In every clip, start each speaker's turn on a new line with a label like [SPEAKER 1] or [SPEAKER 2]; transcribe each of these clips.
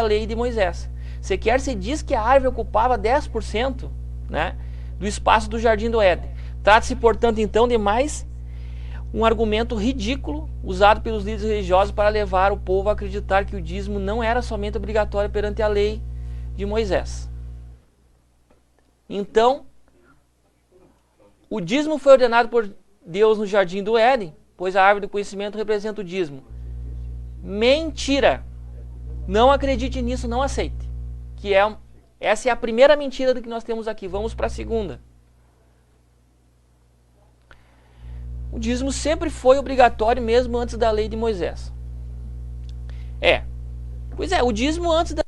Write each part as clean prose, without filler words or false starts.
[SPEAKER 1] a lei de Moisés. Sequer se diz que a árvore ocupava 10%, né, do espaço do jardim do Éden. Trata-se, portanto, então, de mais um argumento ridículo usado pelos líderes religiosos para levar o povo a acreditar que o dízimo não era somente obrigatório perante a lei de Moisés. Então, o dízimo foi ordenado por Deus no jardim do Éden, pois a árvore do conhecimento representa o dízimo. Mentira! Não acredite nisso, não aceite. Essa é a primeira mentira do que nós temos aqui. Vamos para a segunda. O dízimo sempre foi obrigatório mesmo antes da lei de Moisés. Pois é, o dízimo antes da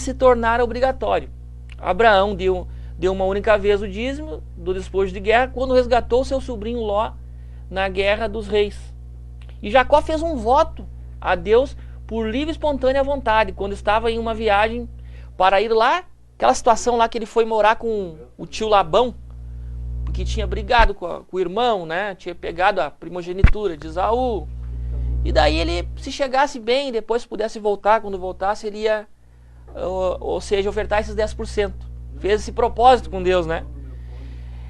[SPEAKER 1] se tornar obrigatório. Abraão deu uma única vez o dízimo do despojo de guerra quando resgatou seu sobrinho Ló na guerra dos reis. E Jacó fez um voto a Deus por livre e espontânea vontade, quando estava em uma viagem para ir lá, aquela situação lá que ele foi morar com o tio Labão, porque tinha brigado com o irmão, né? Tinha pegado a primogenitura de Esaú. E daí ele, se chegasse bem, depois pudesse voltar, quando voltasse, ele ia, ou seja, ofertar esses 10%. Fez esse propósito com Deus, né?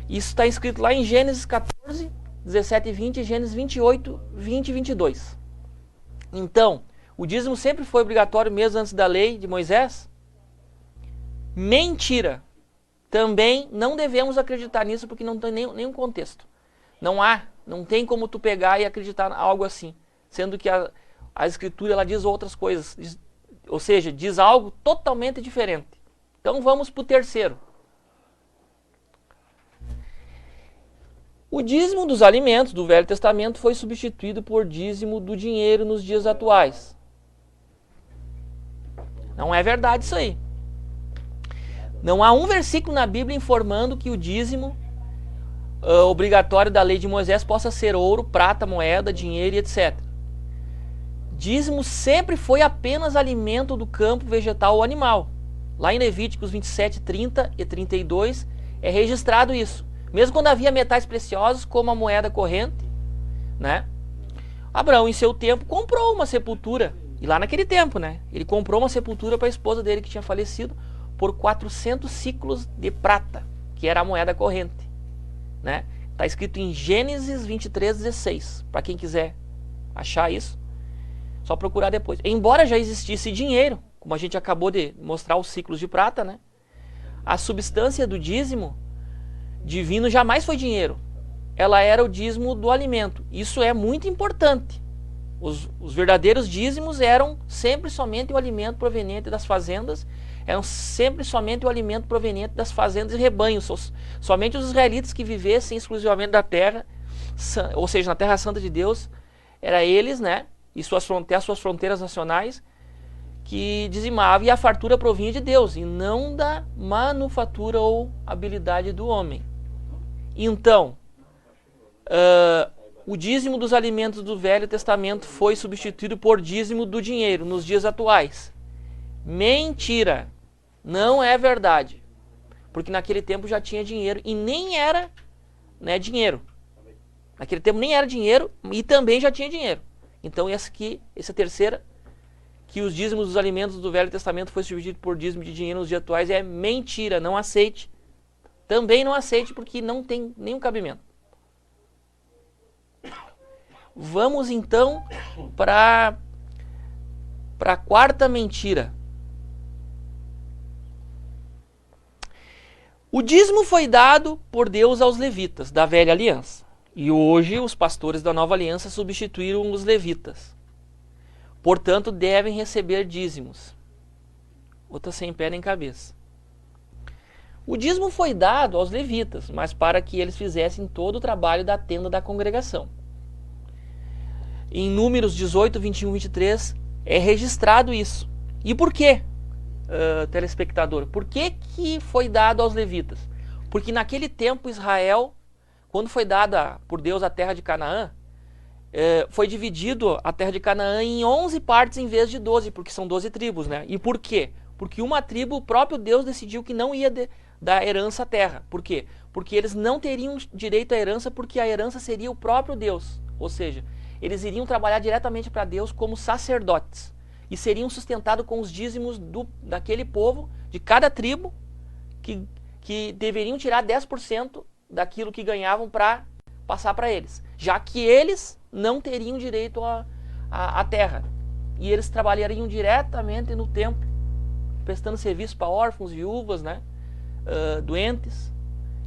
[SPEAKER 1] Isso está escrito lá em Gênesis 14, 17 e 20, e Gênesis 28, 20 e 22. Então, o dízimo sempre foi obrigatório mesmo antes da lei de Moisés? Mentira! Também não devemos acreditar nisso porque não tem nenhum contexto. Não tem como tu pegar e acreditar em algo assim. Sendo que a Escritura ela diz outras coisas. Ou seja, diz algo totalmente diferente. Então vamos para o terceiro. O dízimo dos alimentos do Velho Testamento foi substituído por dízimo do dinheiro nos dias atuais. Não é verdade isso aí. Não há um versículo na Bíblia informando que o dízimo obrigatório da lei de Moisés possa ser ouro, prata, moeda, dinheiro e etc. Dízimo sempre foi apenas alimento do campo vegetal ou animal. Lá em Levíticos 27, 30 e 32 é registrado isso. Mesmo quando havia metais preciosos, como a moeda corrente, né? Abraão, em seu tempo, comprou uma sepultura. E lá naquele tempo, né? Ele comprou uma sepultura para a esposa dele que tinha falecido por 400 ciclos de prata, que era a moeda corrente, né? Está escrito em Gênesis 23, 16. Para quem quiser achar isso, só procurar depois. Embora já existisse dinheiro, como a gente acabou de mostrar os ciclos de prata, né? A substância do dízimo divino jamais foi dinheiro. Ela era o dízimo do alimento. Isso é muito importante. Os verdadeiros dízimos eram sempre somente o alimento proveniente das fazendas, eram sempre somente o alimento proveniente das fazendas e rebanhos. Somente os israelitas que vivessem exclusivamente da terra, ou seja, na terra santa de Deus, era eles, né? E até as suas fronteiras nacionais, que dizimavam, e a fartura provinha de Deus, e não da manufatura ou habilidade do homem. Então, o dízimo dos alimentos do Velho Testamento foi substituído por dízimo do dinheiro nos dias atuais. Mentira! Não é verdade. Porque naquele tempo já tinha dinheiro e nem era, né, dinheiro. Naquele tempo nem era dinheiro e também já tinha dinheiro. Então essa é a terceira, que os dízimos dos alimentos do Velho Testamento foi substituído por dízimo de dinheiro nos dias atuais, é mentira, não aceite. Também não aceite porque não tem nenhum cabimento. Vamos então para a quarta mentira. O dízimo foi dado por Deus aos levitas da velha aliança. E hoje os pastores da nova aliança substituíram os levitas. Portanto, devem receber dízimos. Outra sem pé nem cabeça. O dízimo foi dado aos levitas, mas para que eles fizessem todo o trabalho da tenda da congregação. Em Números 18, 21 e 23 é registrado isso. E por quê, telespectador? Por que foi dado aos levitas? Porque naquele tempo Israel, quando foi dada por Deus a terra de Canaã, foi dividido a terra de Canaã em 11 partes em vez de 12, porque são 12 tribos, né? E por quê? Porque uma tribo, o próprio Deus decidiu que não ia dar herança à terra. Por quê? Porque eles não teriam direito à herança, porque a herança seria o próprio Deus. Ou seja, eles iriam trabalhar diretamente para Deus como sacerdotes e seriam sustentados com os dízimos daquele povo, de cada tribo, que deveriam tirar 10% daquilo que ganhavam para passar para eles, já que eles não teriam direito à terra. E eles trabalhariam diretamente no templo, prestando serviço para órfãos, viúvas, né, doentes,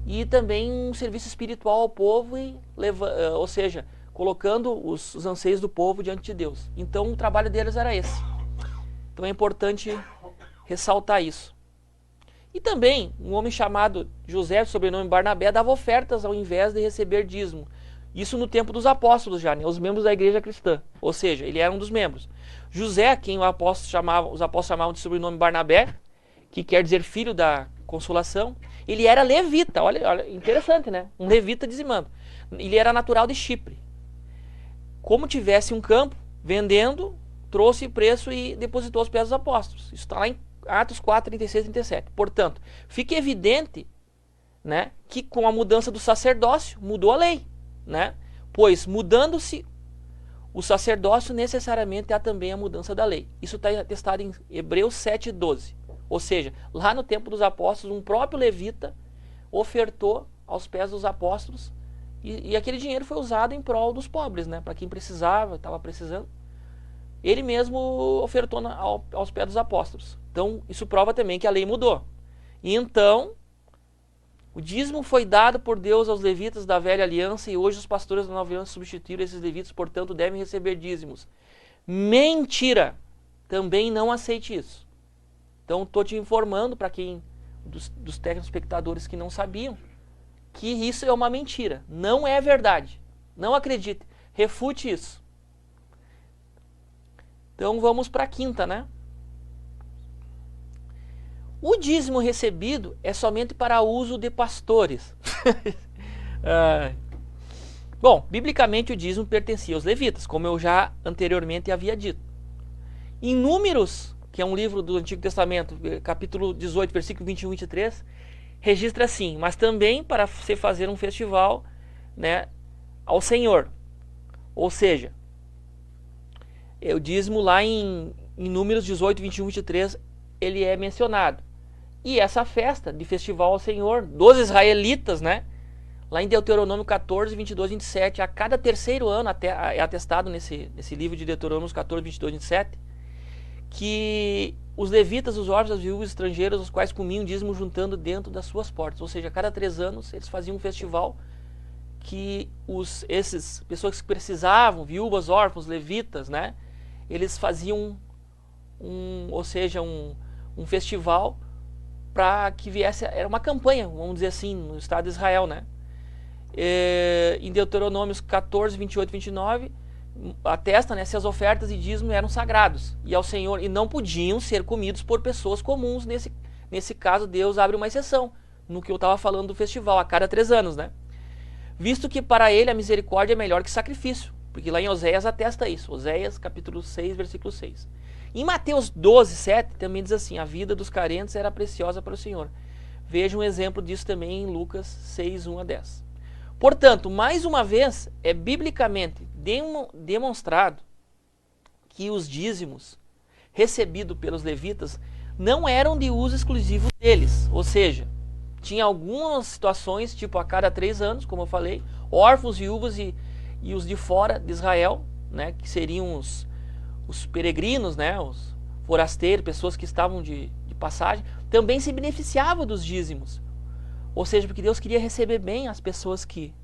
[SPEAKER 1] e também um serviço espiritual ao povo, ou seja, colocando os anseios do povo diante de Deus. Então o trabalho deles era esse. Então é importante ressaltar isso. E também um homem chamado José, sobrenome Barnabé, dava ofertas ao invés de receber dízimo. Isso no tempo dos apóstolos já, né? Os membros da igreja cristã. Ou seja, ele era um dos membros. José, quem os apóstolos chamavam de sobrenome Barnabé, que quer dizer filho da consolação, ele era levita. Olha, interessante, né? Um levita dizimando. Ele era natural de Chipre. Como tivesse um campo, vendendo, trouxe preço e depositou aos pés dos apóstolos. Isso está lá em Atos 4, 36 e 37. Portanto, fica evidente, né, que com a mudança do sacerdócio, mudou a lei. Né? Pois, mudando-se o sacerdócio, necessariamente há também a mudança da lei. Isso está atestado em Hebreus 7,12. Ou seja, lá no tempo dos apóstolos, um próprio levita ofertou aos pés dos apóstolos e aquele dinheiro foi usado em prol dos pobres, né? Para quem precisava, estava precisando. Ele mesmo ofertou aos pés dos apóstolos. Então, isso prova também que a lei mudou. E então, o dízimo foi dado por Deus aos levitas da velha aliança e hoje os pastores da nova aliança substituíram esses levitas, portanto, devem receber dízimos. Mentira! Também não aceite isso. Então, estou te informando para quem, dos telespectadores que não sabiam, que isso é uma mentira. Não é verdade. Não acredite. Refute isso. Então, vamos para a quinta, né? O dízimo recebido é somente para uso de pastores. Bom, biblicamente o dízimo pertencia aos levitas, como eu já anteriormente havia dito. Em Números, que é um livro do Antigo Testamento, capítulo 18, versículo 21 e 23, registra assim: mas também para se fazer um festival, né, ao Senhor. Ou seja, o dízimo lá em Números 18, 21 e 23, ele é mencionado. E essa festa de festival ao Senhor dos israelitas, né? Lá em Deuteronômio 14, 22 e 27, a cada terceiro ano, é atestado nesse livro de Deuteronômio 14, 22 e 27, que os levitas, os órfãos, as viúvas, estrangeiros, os quais comiam dízimo juntando dentro das suas portas. Ou seja, a cada 3 anos eles faziam um festival que esses pessoas que precisavam, viúvas, órfãos, levitas, né? Eles faziam um festival para que viesse, era uma campanha, vamos dizer assim, no Estado de Israel, né? Em Deuteronômios 14, 28 e 29, atesta, né, se as ofertas e dízimo eram sagrados e ao Senhor e não podiam ser comidos por pessoas comuns. Nesse caso, Deus abre uma exceção, no que eu estava falando do festival, a cada 3 anos, né? Visto que para ele a misericórdia é melhor que sacrifício, porque lá em Oséias atesta isso, Oséias capítulo 6, versículo 6. Em Mateus 12, 7, também diz assim: a vida dos carentes era preciosa para o Senhor. Veja um exemplo disso também em Lucas 6, 1 a 10. Portanto, mais uma vez, é biblicamente demonstrado que os dízimos recebidos pelos levitas não eram de uso exclusivo deles. Ou seja, tinha algumas situações, tipo a cada 3 anos, como eu falei, órfãos, viúvas e os de fora de Israel, né, que seriam os peregrinos, né, os forasteiros, pessoas que estavam de passagem, também se beneficiavam dos dízimos. Ou seja, porque Deus queria receber bem as pessoas que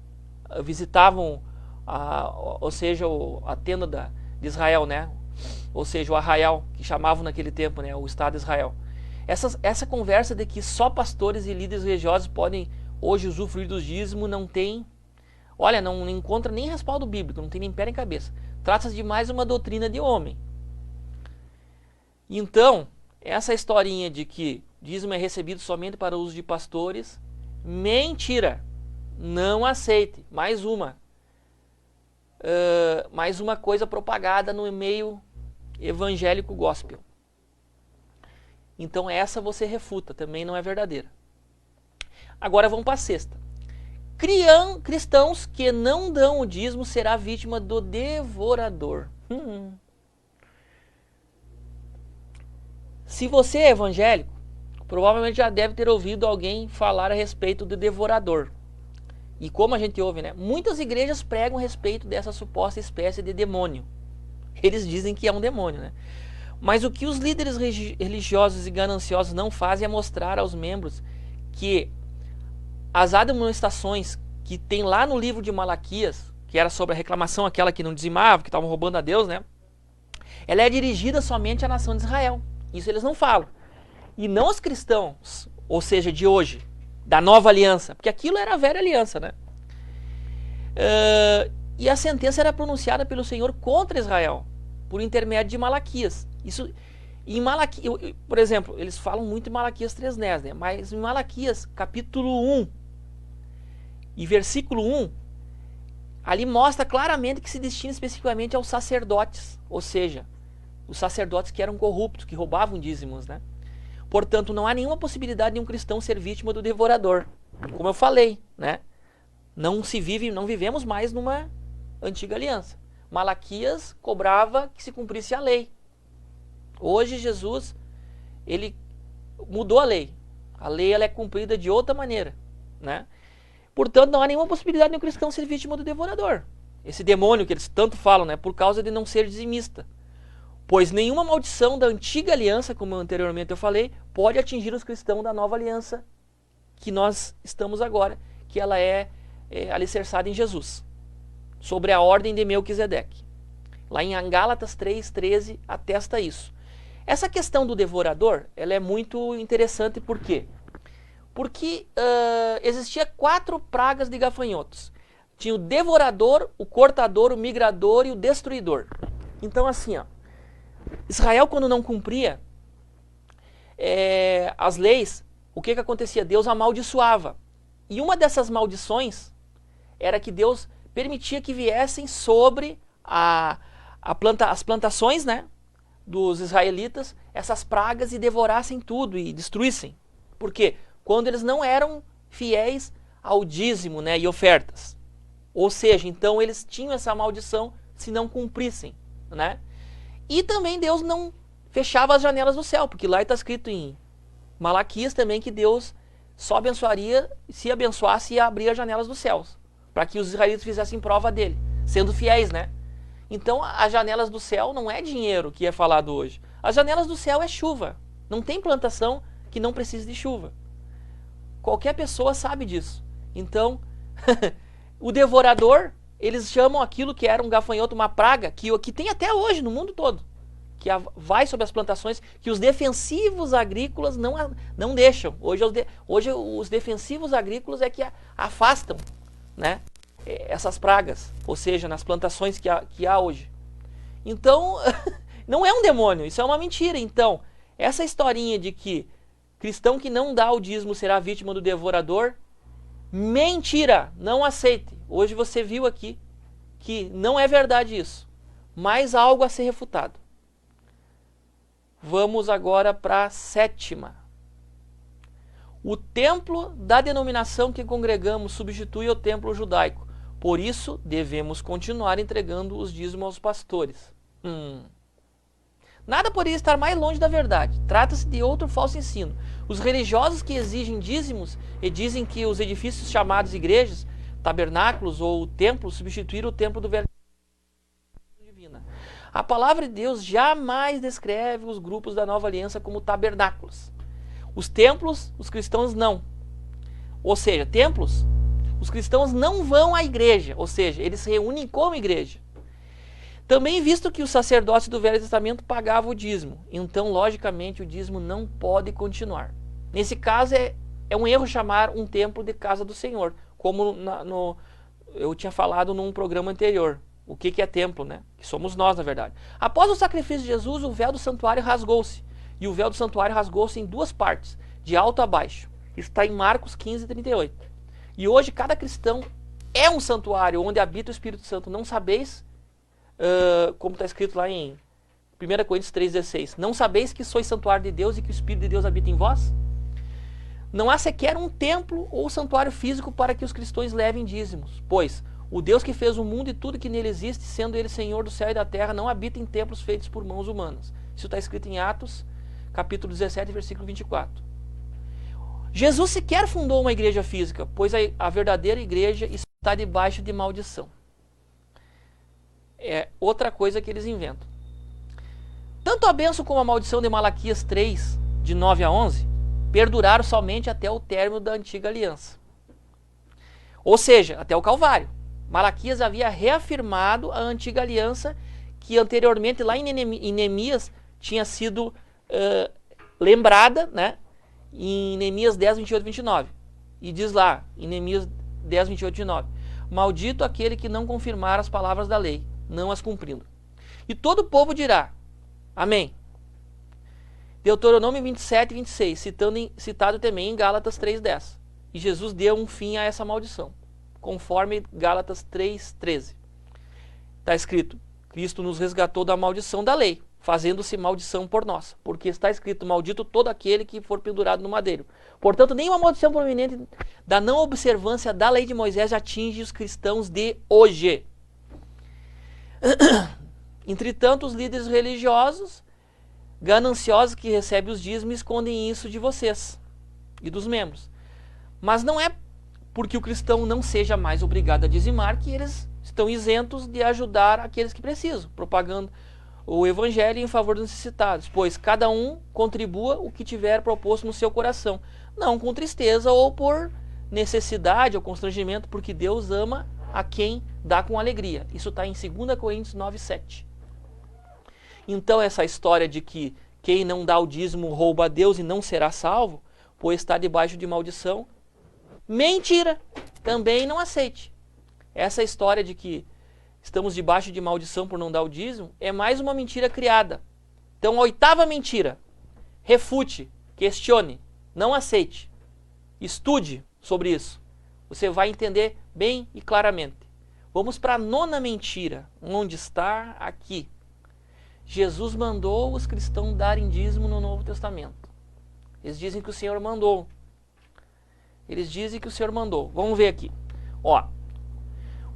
[SPEAKER 1] visitavam a tenda de Israel, né? Ou seja, o arraial, que chamavam naquele tempo, né, o Estado de Israel. Essa conversa de que só pastores e líderes religiosos podem hoje usufruir dos dízimos não tem, olha, não encontra nem respaldo bíblico, não tem nem pé nem cabeça. Trata-se de mais uma doutrina de homem. Então, essa historinha de que dízimo é recebido somente para o uso de pastores, mentira. Não aceite. Mais uma coisa propagada no meio evangélico gospel. Então essa você refuta, também não é verdadeira. Agora vamos para a sexta. cristãos que não dão o dízimo será vítima do devorador. Se você é evangélico, provavelmente já deve ter ouvido alguém falar a respeito do devorador. E como a gente ouve, né? Muitas igrejas pregam a respeito dessa suposta espécie de demônio. Eles dizem que é um demônio, né? Mas o que os líderes religiosos e gananciosos não fazem é mostrar aos membros que as admoestações que tem lá no livro de Malaquias, que era sobre a reclamação aquela que não dizimava, que estavam roubando a Deus, né? Ela é dirigida somente à nação de Israel. Isso eles não falam. E não aos cristãos, ou seja, de hoje, da nova aliança, porque aquilo era a velha aliança, né? E a sentença era pronunciada pelo Senhor contra Israel, por intermédio de Malaquias. Isso, em Malaquias, por exemplo, eles falam muito em Malaquias 3:10, né? Mas em Malaquias, capítulo 1 e versículo 1, ali mostra claramente que se destina especificamente aos sacerdotes, ou seja, os sacerdotes que eram corruptos, que roubavam dízimos, né? Portanto, não há nenhuma possibilidade de um cristão ser vítima do devorador. Como eu falei, né? Não vivemos mais numa antiga aliança. Malaquias cobrava que se cumprisse a lei. Hoje Jesus, ele mudou a lei. A lei ela é cumprida de outra maneira, né? Portanto, não há nenhuma possibilidade de um cristão ser vítima do devorador. Esse demônio que eles tanto falam, né? Por causa de não ser dizimista. Pois nenhuma maldição da antiga aliança, como anteriormente eu falei, pode atingir os cristãos da nova aliança que nós estamos agora, que ela é alicerçada em Jesus, sobre a ordem de Melquisedeque. Lá em Gálatas 3:13 atesta isso. Essa questão do devorador, ela é muito interessante, por quê? Porque existia 4 pragas de gafanhotos. Tinha o devorador, o cortador, o migrador e o destruidor. Então assim, ó, Israel, quando não cumpria as leis, o que acontecia? Deus amaldiçoava. E uma dessas maldições era que Deus permitia que viessem sobre as plantações, né, dos israelitas, essas pragas, e devorassem tudo e destruíssem. Por quê? Quando eles não eram fiéis ao dízimo, né, e ofertas. Ou seja, então eles tinham essa maldição se não cumprissem, né? E também Deus não fechava as janelas do céu, porque lá está escrito em Malaquias também que Deus só abençoaria, se abençoasse, e abrir as janelas dos céus, para que os israelitas fizessem prova dele, sendo fiéis, né? Então as janelas do céu não é dinheiro que é falado hoje. As janelas do céu é chuva. Não tem plantação que não precise de chuva. Qualquer pessoa sabe disso. Então, o devorador, eles chamam aquilo que era um gafanhoto, uma praga, que tem até hoje no mundo todo, que vai sobre as plantações, que os defensivos agrícolas não deixam. Hoje os defensivos agrícolas é que afastam, né, essas pragas, ou seja, nas plantações que há hoje. Então, não é um demônio, isso é uma mentira. Então, essa historinha de que cristão que não dá o dízimo será vítima do devorador, mentira, não aceite. Hoje você viu aqui que não é verdade isso, mas há algo a ser refutado. Vamos agora para a 7ª. O templo da denominação que congregamos substitui o templo judaico. Por isso, devemos continuar entregando os dízimos aos pastores. Nada poderia estar mais longe da verdade. Trata-se de outro falso ensino. Os religiosos que exigem dízimos e dizem que os edifícios chamados igrejas, tabernáculos ou templos substituíram o templo do Velho Divina. A palavra de Deus jamais descreve os grupos da nova aliança como tabernáculos. Os templos, os cristãos não. Ou seja, templos, os cristãos não vão à igreja, ou seja, eles se reúnem como igreja. Também visto que os sacerdotes do Velho Testamento pagavam o dízimo, então logicamente o dízimo não pode continuar. Nesse caso é um erro chamar um templo de casa do Senhor, como eu tinha falado num programa anterior. O que é templo, né? Que somos nós, na verdade. Após o sacrifício de Jesus, o véu do santuário rasgou-se. E o véu do santuário rasgou-se em 2 partes, de alto a baixo. Isso está em Marcos 15:38. E hoje cada cristão é um santuário onde habita o Espírito Santo. Não sabeis, como está escrito lá em 1 Coríntios 3:16, não sabeis que sois santuário de Deus e que o Espírito de Deus habita em vós? Não há sequer um templo ou santuário físico para que os cristãos levem dízimos, pois o Deus que fez o mundo e tudo que nele existe, sendo ele Senhor do céu e da terra, não habita em templos feitos por mãos humanas. Isso está escrito em Atos, capítulo 17, versículo 24. Jesus sequer fundou uma igreja física, pois a verdadeira igreja está debaixo de maldição. É outra coisa que eles inventam. Tanto a bênção como a maldição de Malaquias 3, de 9 a 11, perduraram somente até o término da antiga aliança. Ou seja, até o Calvário. Malaquias havia reafirmado a antiga aliança que anteriormente lá em Neemias tinha sido lembrada, né? Em Neemias 10, 28 e 29. E diz lá, em Neemias 10, 28 e 29, maldito aquele que não confirmar as palavras da lei, não as cumprindo. E todo o povo dirá, amém. Deuteronômio 27 e 26, citado também em Gálatas 3, 10. E Jesus deu um fim a essa maldição, conforme Gálatas 3, 13. Está escrito, Cristo nos resgatou da maldição da lei, fazendo-se maldição por nós, porque está escrito, maldito todo aquele que for pendurado no madeiro. Portanto, nenhuma maldição proveniente da não observância da lei de Moisés atinge os cristãos de hoje. Entretanto, os líderes religiosos, gananciosos que recebem os dízimos, escondem isso de vocês e dos membros. Mas não é porque o cristão não seja mais obrigado a dizimar que eles estão isentos de ajudar aqueles que precisam, propagando o evangelho em favor dos necessitados, pois cada um contribua o que tiver proposto no seu coração, não com tristeza ou por necessidade ou constrangimento, porque Deus ama a quem dá com alegria. Isso está em 2 Coríntios 9, 7. Então essa história de que quem não dá o dízimo rouba a Deus e não será salvo, pois está debaixo de maldição, mentira, também não aceite. Essa história de que estamos debaixo de maldição por não dar o dízimo é mais uma mentira criada. Então a 8ª mentira, refute, questione, não aceite, estude sobre isso. Você vai entender bem e claramente. Vamos para a 9ª mentira, onde está aqui. Jesus mandou os cristãos darem dízimo no Novo Testamento. Eles dizem que o Senhor mandou. Vamos ver aqui. Ó,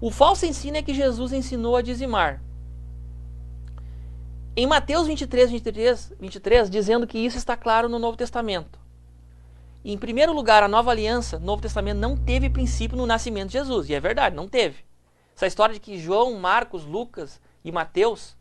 [SPEAKER 1] o falso ensino é que Jesus ensinou a dizimar. Em Mateus 23, dizendo que isso está claro no Novo Testamento. Em primeiro lugar, a nova aliança, no Novo Testamento, não teve princípio no nascimento de Jesus. E é verdade, não teve. Essa história de que João, Marcos, Lucas e Mateus,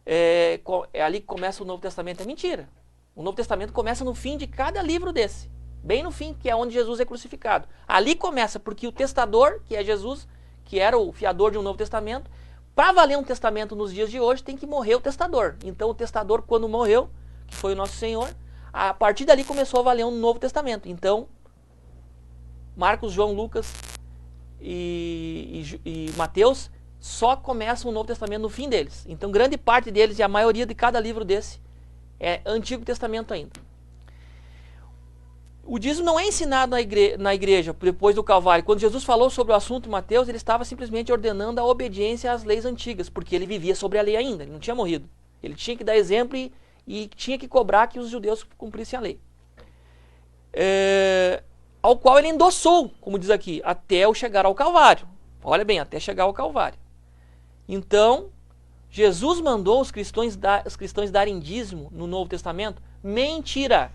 [SPEAKER 1] é ali que começa o Novo Testamento, é mentira. O Novo Testamento começa no fim de cada livro desse. Bem no fim, que é onde Jesus é crucificado. Ali começa, porque o testador, que é Jesus, que era o fiador de um Novo Testamento, para valer um testamento nos dias de hoje, tem que morrer o testador. Então o testador, quando morreu, que foi o nosso Senhor, a partir dali começou a valer um Novo Testamento. Então, Marcos, João, Lucas e Mateus só começam o Novo Testamento no fim deles. Então, grande parte deles e a maioria de cada livro desse é Antigo Testamento ainda. O dízimo não é ensinado na igreja depois do Calvário. Quando Jesus falou sobre o assunto em Mateus, ele estava simplesmente ordenando a obediência às leis antigas, porque ele vivia sobre a lei ainda, ele não tinha morrido. Ele tinha que dar exemplo e tinha que cobrar que os judeus cumprissem a lei. Ao qual ele endossou, como diz aqui, até o chegar ao Calvário. Olha bem, até chegar ao Calvário. Então, Jesus mandou os cristãos darem dízimo no Novo Testamento? Mentira!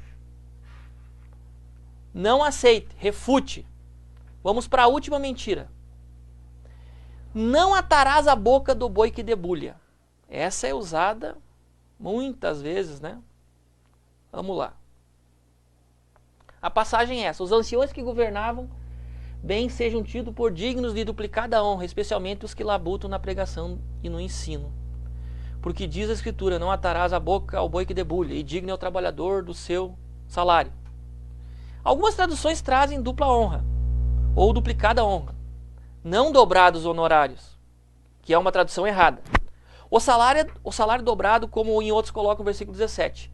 [SPEAKER 1] Não aceite, refute. Vamos para a última mentira. Não atarás a boca do boi que debulha. Essa é usada muitas vezes, né? Vamos lá. A passagem é essa. Os anciões que governavam bem sejam tidos por dignos de duplicada honra, especialmente os que labutam na pregação e no ensino. Porque diz a Escritura, não atarás a boca ao boi que debulha, e digno é o trabalhador do seu salário. Algumas traduções trazem dupla honra, ou duplicada honra, não dobrados honorários, que é uma tradução errada. O salário dobrado, como em outros colocam no versículo 17.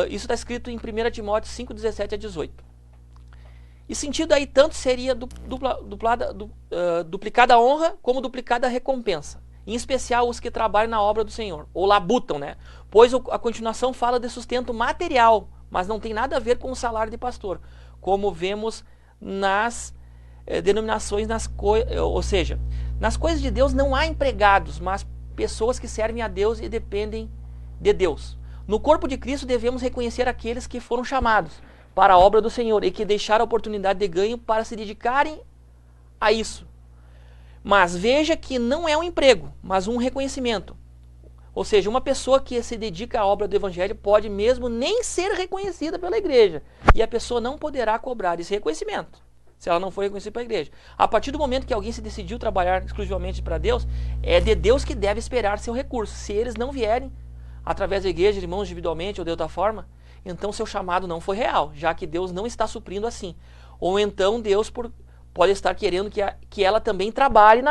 [SPEAKER 1] Isso está escrito em 1 Timóteo 5, 17 a 18. E sentido aí tanto seria duplicada honra como duplicada recompensa. Em especial os que trabalham na obra do Senhor, ou labutam, né? Pois a continuação fala de sustento material, mas não tem nada a ver com o salário de pastor, como vemos nas denominações, ou seja, nas coisas de Deus não há empregados, mas pessoas que servem a Deus e dependem de Deus. No corpo de Cristo devemos reconhecer aqueles que foram chamados para a obra do Senhor e que deixaram a oportunidade de ganho para se dedicarem a isso. Mas veja que não é um emprego, mas um reconhecimento. Ou seja, uma pessoa que se dedica à obra do Evangelho pode mesmo nem ser reconhecida pela igreja. E a pessoa não poderá cobrar esse reconhecimento, se ela não for reconhecida pela igreja. A partir do momento que alguém se decidiu trabalhar exclusivamente para Deus, é de Deus que deve esperar seu recurso. Se eles não vierem, através da igreja, irmãos individualmente ou de outra forma, então seu chamado não foi real, já que Deus não está suprindo assim. Ou então Deus pode estar querendo que ela também trabalhe,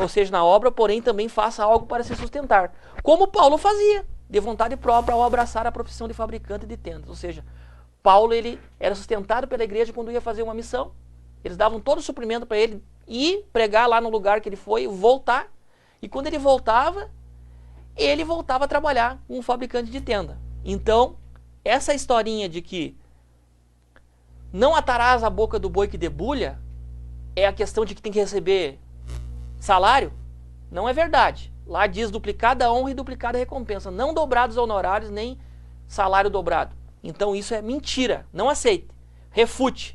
[SPEAKER 1] ou seja, na obra, porém também faça algo para se sustentar. Como Paulo fazia, de vontade própria, ao abraçar a profissão de fabricante de tendas. Ou seja, Paulo ele era sustentado pela igreja quando ia fazer uma missão. Eles davam todo o suprimento para ele ir pregar lá no lugar que ele foi, voltar. E quando ele voltava a trabalhar como um fabricante de tenda. Então, essa historinha de que não atarás a boca do boi que debulha, é a questão de que tem que receber salário, não é verdade. Lá diz duplicada a honra e duplicada a recompensa, não dobrados honorários nem salário dobrado. Então isso é mentira, não aceite, refute.